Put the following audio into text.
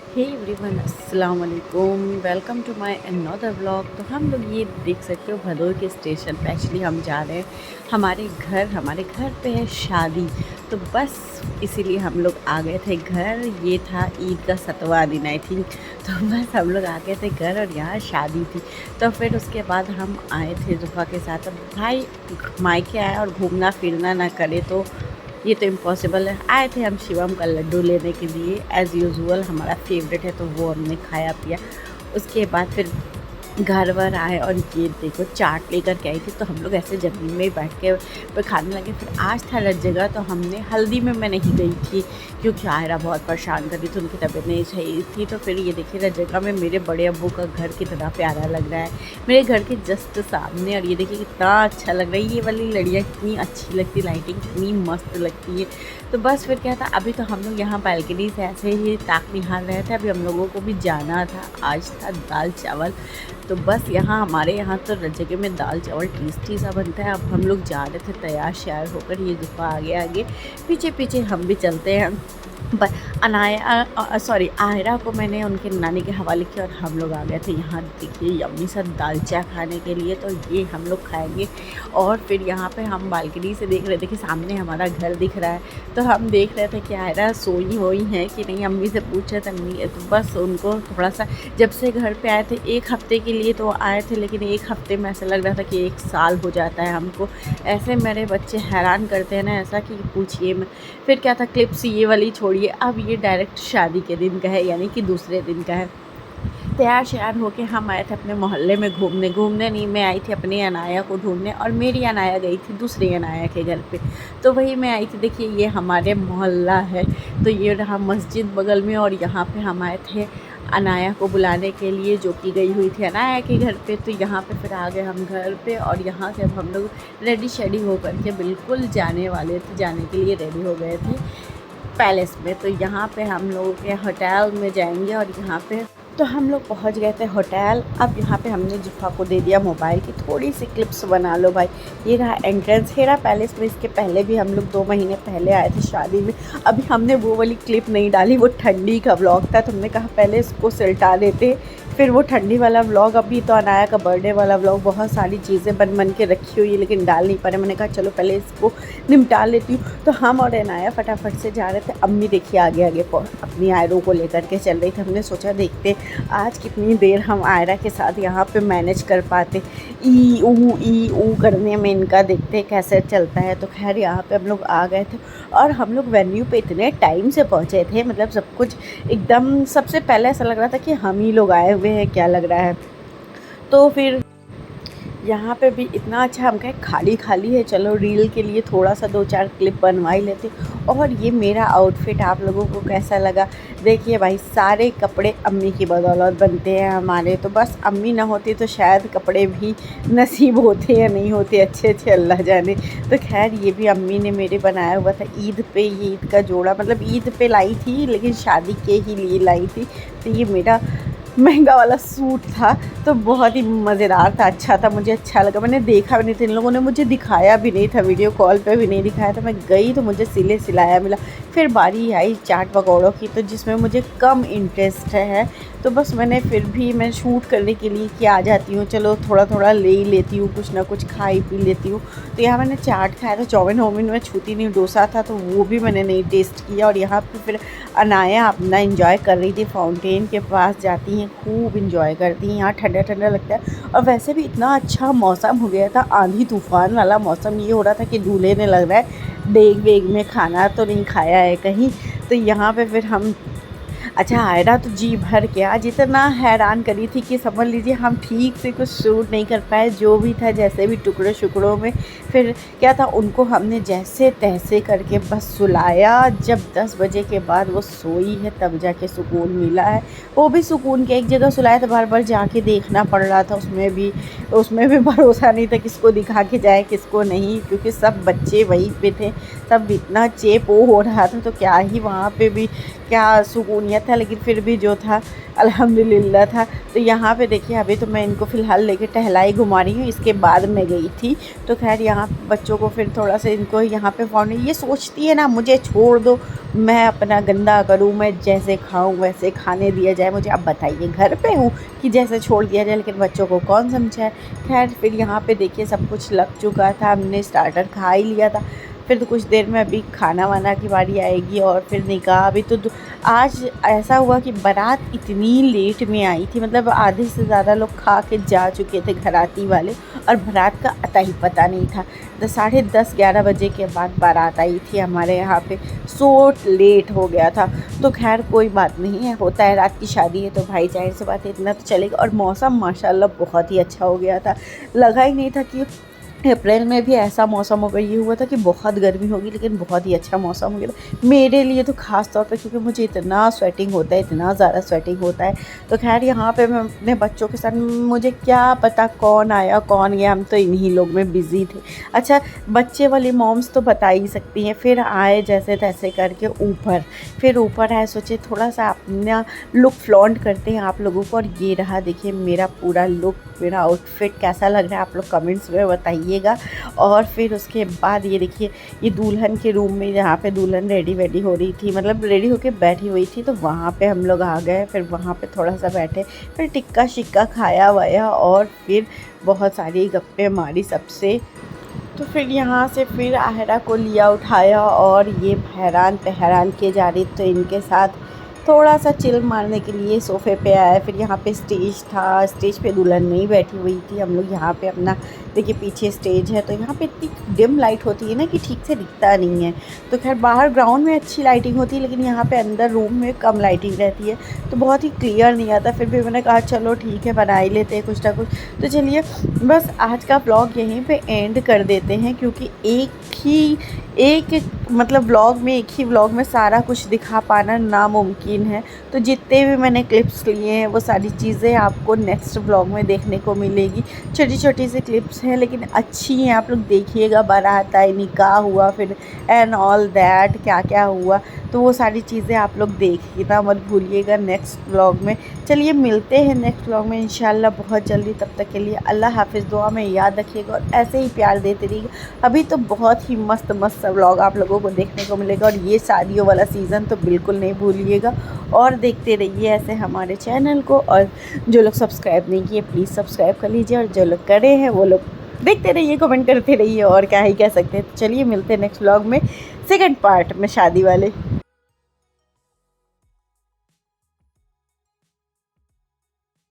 हे everyone, अस्सलाम वालेकुम। Welcome to my another vlog. तो हम लोग ये देख सकते हो भदोही के स्टेशन पे एक्चुअली हम जा रहे हैं। हमारे घर पे है शादी, तो बस इसीलिए हम लोग आ गए थे घर। ये था ईद का 7वां दिन आई थिंक। तो बस हम लोग आ गए थे घर और यहाँ शादी थी। तो फिर उसके बाद हम आए थे जुफ़ा के साथ। अब भाई मायके आए और घूमना फिरना ना करे तो ये तो इम्पॉसिबल है। आए थे हम शिवम का लड्डू लेने के लिए, एज़ यूजुअल हमारा फेवरेट है, तो वो हमने खाया पिया। उसके बाद फिर घर वर आए और ये देखो चाट लेकर के आई थी। तो हम लोग ऐसे ज़मीन में ही बैठ के फिर खाने लगे। फिर आज था रज जगह, तो हमने हल्दी में मैं नहीं गई थी क्योंकि आयरा बहुत परेशान कर रही थी, उनकी तबीयत नहीं सही थी। तो फिर ये देखिए रज जगह में मेरे बड़े अब्बू का घर कितना प्यारा लग रहा है, मेरे घर के जस्ट सामने। और ये देखिए कितना अच्छा लग रहा है, ये वाली लड़ियाँ कितनी अच्छी लगती, लाइटिंग कितनी मस्त लगती है। तो बस फिर क्या था, अभी तो हम लोग यहाँ बालकनी से ऐसे ही ताक निहार रहे थे। अभी हम लोगों को भी जाना था, आज था दाल चावल। तो बस यहाँ हमारे यहाँ तो रजगे में दाल चावल टेस्टी सा बनता है। अब हम लोग जा रहे थे तैयार श्यार होकर, ये जुफ़ा आगे आगे पीछे पीछे हम भी चलते हैं। पर आयरा को मैंने उनके नानी के हवाले किया और हम लोग आ गए थे यहाँ। देखिए यम्मी सा दालचा खाने के लिए, तो ये हम लोग खाएंगे। और फिर यहाँ पे हम बालकनी से देख रहे थे कि सामने हमारा घर दिख रहा है। तो हम देख रहे थे कि आयरा सोई हुई है कि नहीं। अम्मी से पूछे थे, अम्मी तो बस उनको थोड़ा सा, जब से घर पे आए थे 1 हफ़्ते के लिए तो आए थे, लेकिन 1 हफ़्ते में ऐसा लग रहा था कि 1 साल हो जाता है हमको। ऐसे मेरे बच्चे हैरान करते हैं ना, ऐसा कि पूछिए मैं। फिर क्या था, क्लिप्स ये वाली छोड़िए, अब ये डायरेक्ट शादी के दिन का है, यानी कि दूसरे दिन का है। तैयार श्यार होके हम आए थे अपने मोहल्ले में घूमने। घूमने नहीं, मैं आई थी अपनी अनाया को ढूंढने, और मेरी अनाया गई थी दूसरी अनाया के घर पे। तो वही मैं आई थी। देखिए ये हमारे मोहल्ला है, तो ये रहा मस्जिद बगल में, और यहाँ पे हम आए थे अनाया को बुलाने के लिए, जो कि गई हुई थी अनाया के घर पे। तो यहाँ पे फिर आ गए हम घर पे, और यहाँ से अब हम लोग रेडी शेडी होकर के बिल्कुल जाने वाले थे, जाने के लिए रेडी हो गए थे पैलेस में। तो यहाँ पे हम लोगों के होटल में जाएंगे, और यहाँ पे तो हम लोग पहुँच गए थे होटल। अब यहाँ पे हमने जुफ़ा को दे दिया मोबाइल की थोड़ी सी क्लिप्स बना लो भाई। ये रहा एंट्रेंस, हेरा पैलेस में। इसके पहले भी हम लोग 2 महीने पहले आए थे शादी में। अभी हमने वो वाली क्लिप नहीं डाली, वो ठंडी का व्लॉग था, तो हमने कहा पहले इसको सिलटा देते, फिर वो ठंडी वाला व्लॉग। अभी तो अनाया का बर्थडे वाला व्लॉग, बहुत सारी चीज़ें बन के रखी हुई है, लेकिन डाल नहीं पा रहे। मैंने कहा चलो पहले इसको निपटा लेती हूँ। तो हम और अनाया फटाफट से जा रहे थे। अम्मी देखिए आगे आगे अपनी आयरों को लेकर के चल रही थी। हमने सोचा देखते आज कितनी देर हम आयरा के साथ यहाँ पे मैनेज कर पाते, ई ऊ करने में इनका, देखते कैसे चलता है। तो खैर यहाँ पे हम लोग आ गए थे, और हम लोग वेन्यू पे इतने टाइम से पहुँचे थे, मतलब सब कुछ एकदम, सबसे पहले ऐसा लग रहा था कि हम ही लोग आए हुए हैं क्या लग रहा है। तो फिर यहाँ पे भी इतना अच्छा, हम कहे खाली खाली है, चलो रील के लिए थोड़ा सा 2-4 क्लिप बनवा ही लेते। और ये मेरा आउटफिट आप लोगों को कैसा लगा? देखिए भाई, सारे कपड़े अम्मी की बदौलत बनते हैं हमारे। तो बस अम्मी ना होती तो शायद कपड़े भी नसीब होते या नहीं होते, अच्छे अच्छे अल्लाह जाने। तो खैर ये भी अम्मी ने मेरे बनाया हुआ था ईद पे। ये ईद का जोड़ा, मतलब ईद पे लाई थी, लेकिन शादी के ही लिए लाई थी। तो ये मेरा महंगा वाला सूट था, तो बहुत ही मज़ेदार था, अच्छा था, मुझे अच्छा लगा। मैंने देखा भी नहीं था, इन लोगों ने मुझे दिखाया भी नहीं था, वीडियो कॉल पे भी नहीं दिखाया था। मैं गई तो मुझे सिले सिलाया मिला। फिर बारी आई चाट पकौड़ों की, तो जिसमें मुझे कम इंटरेस्ट है, तो बस मैंने फिर भी मैं शूट करने के लिए कि आ जाती हूँ, चलो थोड़ा थोड़ा ले ही लेती हूँ, कुछ ना कुछ खा ही पी लेती हूँ। तो यहाँ मैंने चाट खाया था, चाउमीन वाउमीन में छूती नहीं, डोसा था तो वो भी मैंने नहीं टेस्ट किया। और यहाँ पे फिर अनाया अपना इंजॉय कर रही थी, फाउंटेन के पास जाती हैं, खूब इंजॉय करती हैं। यहाँ ठंडा ठंडा लगता है, और वैसे भी इतना अच्छा मौसम हो गया था, आंधी तूफान वाला मौसम। ये हो रहा था कि दूल्हे ने लग रहा है डेग वेग में खाना तो नहीं खाया है कहीं। तो यहाँ पे फिर हम, अच्छा आयरा तो जी भर के आज इतना हैरान करी थी कि समझ लीजिए हम ठीक से कुछ शूट नहीं कर पाए। जो भी था जैसे भी टुकड़े शुकड़ों में, फिर क्या था, उनको हमने जैसे तैसे करके बस सुलाया। जब 10 बजे के बाद वो सोई है तब जाके सुकून मिला है। वो भी सुकून के एक जगह सुलाया, तो बार बार जाके देखना पड़ रहा था, उसमें भी भरोसा नहीं था किसको दिखा के जाए किसको नहीं, क्योंकि सब बच्चे वहीं पे थे, सब इतना चेप हो रहा था, तो क्या ही वहाँ पे भी क्या सुकूनियत था, लेकिन फिर भी जो था अल्हम्दुलिल्लाह था। तो यहाँ पे देखिए अभी तो मैं इनको फ़िलहाल लेके टहलाई घुमा रही हूँ, इसके बाद मैं गई थी। तो खैर यहाँ बच्चों को फिर थोड़ा सा इनको यहाँ पे फाउंडेशन, ये सोचती है ना मुझे छोड़ दो, मैं अपना गंदा करूँ, मैं जैसे खाऊँ वैसे खाने दिया जाए मुझे। अब बताइए घर पे हूँ कि जैसे छोड़ दिया जाए, लेकिन बच्चों को कौन समझाए। खैर फिर यहाँ पे देखिए सब कुछ लग चुका था, हमने स्टार्टर खा ही लिया था। फिर तो कुछ देर में अभी खाना वाना की बारी आएगी और फिर निकाह। अभी तो आज ऐसा हुआ कि बारात इतनी लेट में आई थी, मतलब आधे से ज़्यादा लोग खा के जा चुके थे घराती वाले, और बारात का अता ही पता नहीं था। 10:30-11 बजे के बाद बारात आई थी हमारे यहाँ पे, सो लेट हो गया था। तो खैर कोई बात नहीं है, होता है, रात की शादी है तो भाई जाहिर सी बात है इतना तो चलेगा। और मौसम माशाल्लाह बहुत ही अच्छा हो गया था, लगा ही नहीं था कि अप्रैल में भी ऐसा मौसम होगा। ये हुआ था कि बहुत गर्मी होगी, लेकिन बहुत ही अच्छा मौसम हो गया था मेरे लिए तो ख़ास तौर पे, क्योंकि मुझे इतना स्वेटिंग होता है, इतना ज़्यादा स्वेटिंग होता है। तो खैर यहाँ पे मैं अपने बच्चों के साथ, मुझे क्या पता कौन आया कौन गया, हम तो इन्हीं लोग में बिज़ी थे। अच्छा बच्चे वाली मॉम्स तो बता ही सकती हैं। फिर आए जैसे तैसे करके ऊपर, फिर ऊपर आए, सोचे थोड़ा सा अपना लुक फ्लॉन्ट करते हैं आप लोगों को। और ये रहा देखिए मेरा पूरा लुक, मेरा आउटफिट कैसा लग रहा है आप लोग कमेंट्स में बताइएगा। और फिर उसके बाद ये देखिए ये दुल्हन के रूम में, जहाँ पे दुल्हन रेडी वेडी हो रही थी, मतलब रेडी होके बैठी हुई थी, तो वहाँ पे हम लोग आ गए। फिर वहाँ पे थोड़ा सा बैठे, फिर टिक्का शिक्का खाया वाया, और फिर बहुत सारी गप्पे मारी सबसे। तो फिर यहाँ से फिर आहरा को लिया उठाया, और ये हैरान तहरान किए जा रही, तो इनके साथ थोड़ा सा चिल मारने के लिए सोफ़े पे आया। फिर यहाँ पे स्टेज था, स्टेज पे दुल्हन नहीं बैठी हुई थी, हम लोग यहाँ पे अपना देखिए पीछे स्टेज है, तो यहाँ पे इतनी डिम लाइट होती है ना कि ठीक से दिखता नहीं है। तो खैर बाहर ग्राउंड में अच्छी लाइटिंग होती है, लेकिन यहाँ पे अंदर रूम में कम लाइटिंग रहती है, तो बहुत ही क्लियर नहीं आता। फिर भी मैंने कहा चलो ठीक है बना ही लेते हैं कुछ ना कुछ। तो चलिए बस आज का व्लॉग यहीं पे एंड कर देते हैं, क्योंकि एक मतलब व्लॉग में, एक ही व्लॉग में सारा कुछ दिखा पाना नामुमकिन है। तो जितने भी मैंने क्लिप्स लिए हैं वो सारी चीज़ें आपको नेक्स्ट व्लॉग में देखने को मिलेगी। छोटी छोटी सी क्लिप्स हैं लेकिन अच्छी हैं, आप लोग देखिएगा। बारात आई, निकाह हुआ, फिर एंड ऑल दैट क्या क्या हुआ, तो वो सारी चीज़ें आप लोग देखना मत भूलिएगा नेक्स्ट व्लॉग में। चलिए मिलते हैं नेक्स्ट व्लॉग में इंशाल्लाह बहुत जल्दी। तब तक के लिए अल्लाह हाफ़िज़, दुआ में याद रखिएगा और ऐसे ही प्यार देते रहिएगा। अभी तो बहुत ही मस्त मस्त व्लॉग आप लोगों को देखने को मिलेगा, और ये शादियों वाला सीज़न तो बिल्कुल नहीं भूलिएगा। और देखते रहिए ऐसे हमारे चैनल को, और जो लोग सब्सक्राइब नहीं किए प्लीज़ सब्सक्राइब कर लीजिए, और जो लोग करे हैं वो लोग देखते रहिए, कमेंट करते रहिए, और क्या ही कह सकते हैं। चलिए मिलते हैं नेक्स्ट व्लॉग में, सेकंड पार्ट में शादी वाले।